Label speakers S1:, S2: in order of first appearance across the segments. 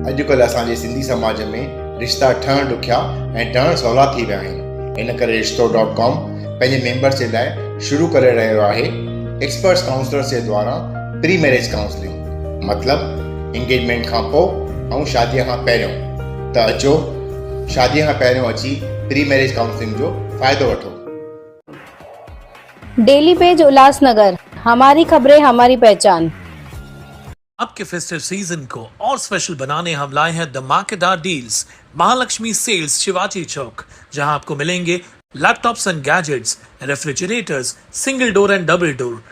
S1: अॼुकल्ह असांजे सिंधी समाज में रिश्ता ठहण ॾुखिया ऐं ठहण सवला थी विया आहिनि। इन करे रिश्तो.com पंहिंजे मेंबर्स जे लाइ शुरू करे रहियो आहे एक्सपर्ट्स काउंसलर्स जे द्वारा प्री मैरिज काउंसलिंग, मतिलबु इंगेजमेंट खां पोइ ऐं शादीअ खां पहिरियों। त अचो शादीअ खां पहिरियों अची प्री मैरिज काउंसलिंग जो फ़ाइदो वठो।
S2: डेली पेज उल्लासनगर, हमारी खबरें हमारी पहचान।
S3: आपके फेस्टिव सीजन को और स्पेशल बनाने हम लाए हैं धमाकेदार डील्स। महालक्ष्मी सेल्स शिवाजी चौक, जहां आपको मिलेंगे laptops and gadgets, refrigerators, single door and double door,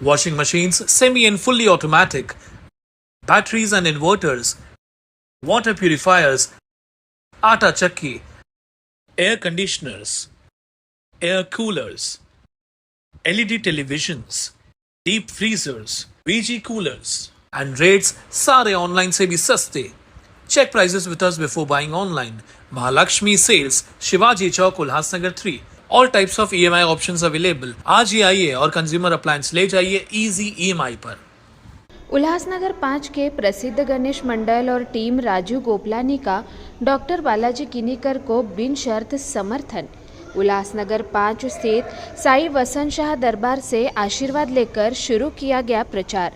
S3: washing machines semi and fully automatic, batteries and inverters, water purifiers, आटा चक्की, air conditioners, air coolers, LED televisions, deep freezers, VG coolers and rates सारे online से भी सस्ते। Check prices with us before buying online. Mahalakshmi sales Shivaji Chowk Ulhasnagar 3। All types of EMI options available. आज ही आइए और consumer appliance ले जाइए इजी EMI पर।
S4: उल्लासनगर 5 के प्रसिद्ध गणेश मंडल और टीम राजू गोपलानी का डॉक्टर बालाजी किनीकर को बिन शर्त समर्थन। उल्लासनगर 5 स्थित साई वसंत शाह दरबार से आशीर्वाद लेकर शुरू किया गया प्रचार।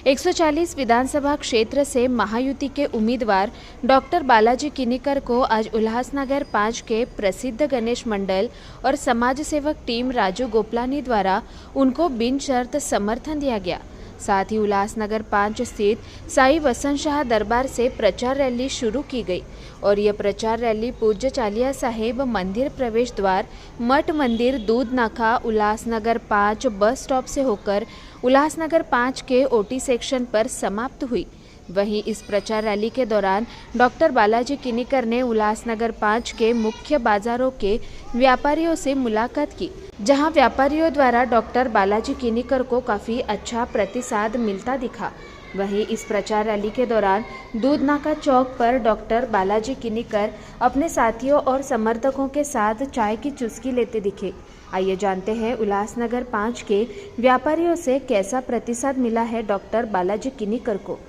S4: 140 विधानसभा क्षेत्र से महायुति के उम्मीदवार डॉक्टर बालाजी किनीकर को आज उल्लासनगर 5 के प्रसिद्ध गणेश मंडल और समाज सेवक टीम राजू गोपलानी द्वारा उनको बिन शर्त समर्थन दिया गया। साथ ही उल्लासनगर 5 स्थित साई वसंत शाह दरबार से प्रचार रैली शुरू की गई और यह प्रचार रैली पूज्य चालिया साहेब मंदिर प्रवेश द्वार, मठ मंदिर, दूध नाका, उल्लासनगर 5 बस स्टॉप से होकर उल्लासनगर 5 के OT सेक्शन पर समाप्त हुई। वहीं इस प्रचार रैली के दौरान डॉक्टर बालाजी किनीकर ने उल्लासनगर 5 के मुख्य बाजारों के व्यापारियों से मुलाकात की, जहां व्यापारियों द्वारा डॉक्टर बालाजी किनीकर को काफ़ी अच्छा प्रतिसाद मिलता दिखा। वहीं इस प्रचार रैली के दौरान दूध नाका चौक पर डॉक्टर बालाजी किनीकर अपने साथियों और समर्थकों के साथ चाय की चुस्की लेते दिखे। आइए जानते हैं उल्लासनगर 5 के व्यापारियों से कैसा प्रतिसाद मिला है डॉक्टर बालाजी किनीकर को।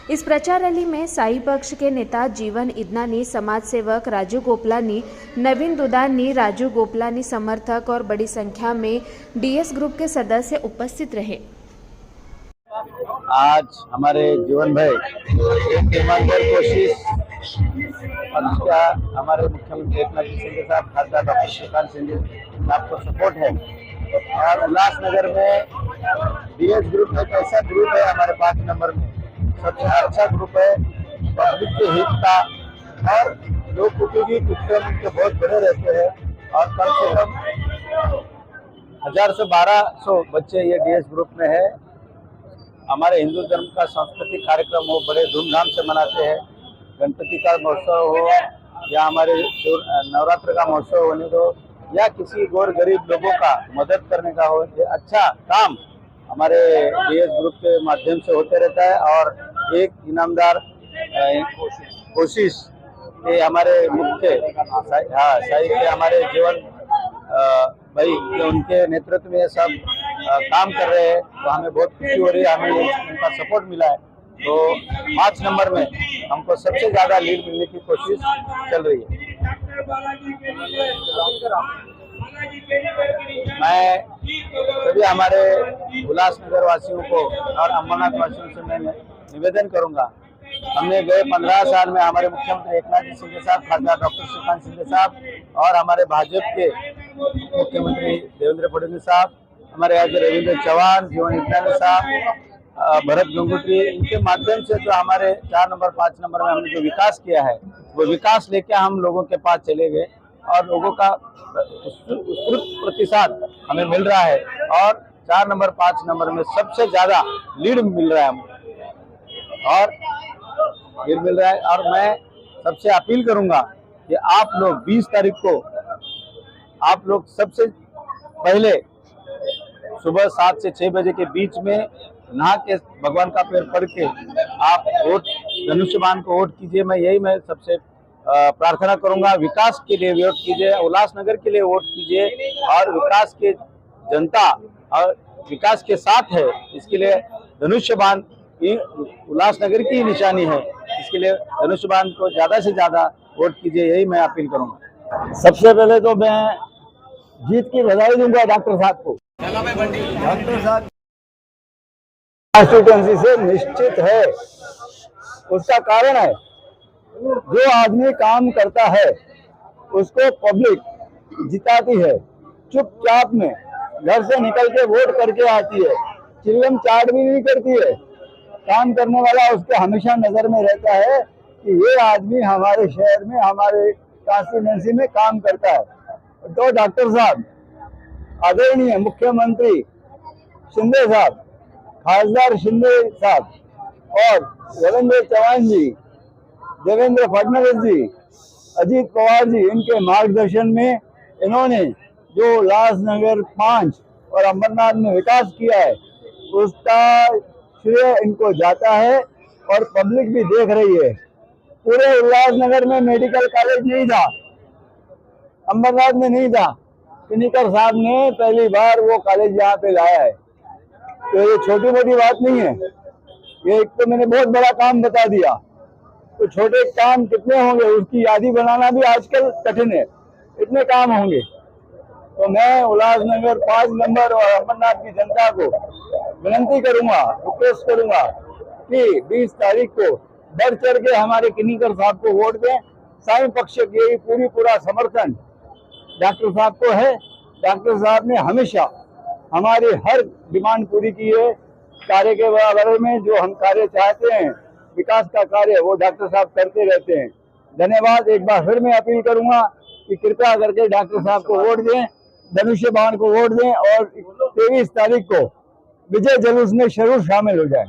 S4: इस प्रचार रैली में साई पक्ष के नेता जीवन इदनानी, समाज सेवक राजू गोपलानी, नवीन दुदानी, राजू गोपलानी समर्थक और बड़ी संख्या में DS ग्रुप के सदस्य उपस्थित रहे।
S5: आज हमारे जीवन भाई एक ईमानदार कोशिश का हमारे मुख्यमंत्री एकनाथ शिंदे साहब, खासदार डॉक्टर श्रीकांत शिंदे साहब को सपोर्ट है। और उल्लासनगर में DS ग्रुप एक ऐसा ग्रुप है हमारे 5 नंबर में सबसे अच्छा ग्रुप है। पब्लिक के हित का और लोग उपयोगी उपक्रम के बहुत बड़े रहते हैं और कम से कम 1000 से 1200 बच्चे ये DS ग्रुप में है। हमारे हिंदू धर्म का सांस्कृतिक कार्यक्रम हो बड़े धूमधाम से मनाते हैं। गणपति का महोत्सव हो या हमारे नवरात्र का महोत्सव होने दो या किसी गौर गरीब लोगों का मदद करने का हो, ये अच्छा काम हमारे DS ग्रुप के माध्यम से होते रहता है। और एक इनामदार कोशिश के हमारे मुख्य साई के हमारे जीवन भाई उनके नेतृत्व में सब काम कर रहे हैं, तो हमें बहुत खुशी हो रही है, हमें उनका सपोर्ट मिला है। तो 5 नंबर में हमको सबसे ज़्यादा लीड मिलने की कोशिश चल रही है। मैं सभी हमारे उल्लासनगर वासियों को और अम्बरनाथ वासियों से मैं निवेदन करूंगा, हमने गए 15 साल में हमारे मुख्यमंत्री एकनाथ शिंदे साहब, खासदार डॉक्टर श्रीकांत शिंदे साहब और हमारे भाजपा के मुख्यमंत्री देवेंद्र फडणवीस साहब, हमारे आज रविंद्र चौहान, जीवन इदनानी साहब, भरत गंगोत्री, इनके माध्यम से जो हमारे 4 नंबर 5 नंबर में हमने जो विकास किया है वो विकास लेके हम लोगों के पास चले गए और लोगों का उत्कृष्ट प्रतिसाद हमें मिल रहा है और 4 नंबर 5 नंबर में सबसे ज्यादा लीड मिल रहा है और लीड मिल रहा है। और मैं सबसे अपील करूंगा कि आप लोग 20 तारीख को आप लोग सबसे पहले सुबह 7 से 6 बजे के बीच में नहा के भगवान का पैर पढ़ के आप वोट धनुष्यबाण को वोट कीजिए। मैं सबसे प्रार्थना करूंगा, विकास के लिए वोट कीजिए, उल्लासनगर के लिए वोट कीजिए और विकास के जनता और विकास के साथ है, इसके लिए धनुष्यबाण उल्लासनगर की निशानी है। इसके लिए धनुष्यबान को ज्यादा से ज्यादा वोट कीजिए, यही मैं अपील करूंगा। सबसे पहले तो मैं जीत की बधाई दूंगा डॉक्टर साहब को। डॉक्टर साहब कॉन्स्टिट्यूएंसी से निश्चित है, उसका कारण है जो आदमी काम करता है उसको पब्लिक जिताती है, चुपचाप में घर से निकल के वोट करके आती है, चिल्लम चाट भी नहीं करती है। काम करने वाला उसके हमेशा नजर में रहता है कि ये आदमी हमारे शहर में, हमारे कॉन्स्टिट्यूएंसी में काम करता है। तो डॉक्टर साहब, आदरणीय मुख्यमंत्री शिंदे साहब, खासदार शिंदे साहब और रविंद्र चौहान जी, देवेंद्र फडणवीस जी, अजीत पवार जी, इनके मार्गदर्शन में इन्होंने जो उल्लासनगर 5 और अंबरनाथ में विकास किया है उसका श्रेय इनको जाता है और पब्लिक भी देख रही है। पूरे उल्लासनगर में मेडिकल कॉलेज नहीं था, अंबरनाथ में नहीं था, किनीकर साहब ने पहली बार वो कॉलेज यहाँ पे लाया है। तो ये छोटी मोटी बात नहीं है, ये एक तो मैंने बहुत बड़ा काम बता दिया। तो छोटे काम कितने होंगे उसकी यादी बनाना भी आजकल कठिन है, इतने काम होंगे। तो मैं उल्लासनगर 5 नंबर और अंबरनाथ की जनता को विनती करूंगा, रिक्वेस्ट करूंगा कि 20 तारीख को बढ़ चढ़ के हमारे किनीकर साहब को वोट दें। साई पक्ष की पूरा समर्थन डॉक्टर साहब को है। डॉक्टर साहब ने हमेशा हमारी हर डिमांड पूरी की है। कार्य के बारे में जो हम कार्य चाहते हैं, विकास का कार्य, वो डॉक्टर साहब करते रहते हैं। धन्यवाद। एक बार फिर मैं अपील करूंगा कि कृपया करके डॉक्टर साहब को वोट दें, धनुष्यबाण को वोट दें और 23 तारीख को विजय जुलूस में जरूर शामिल हो जाएं।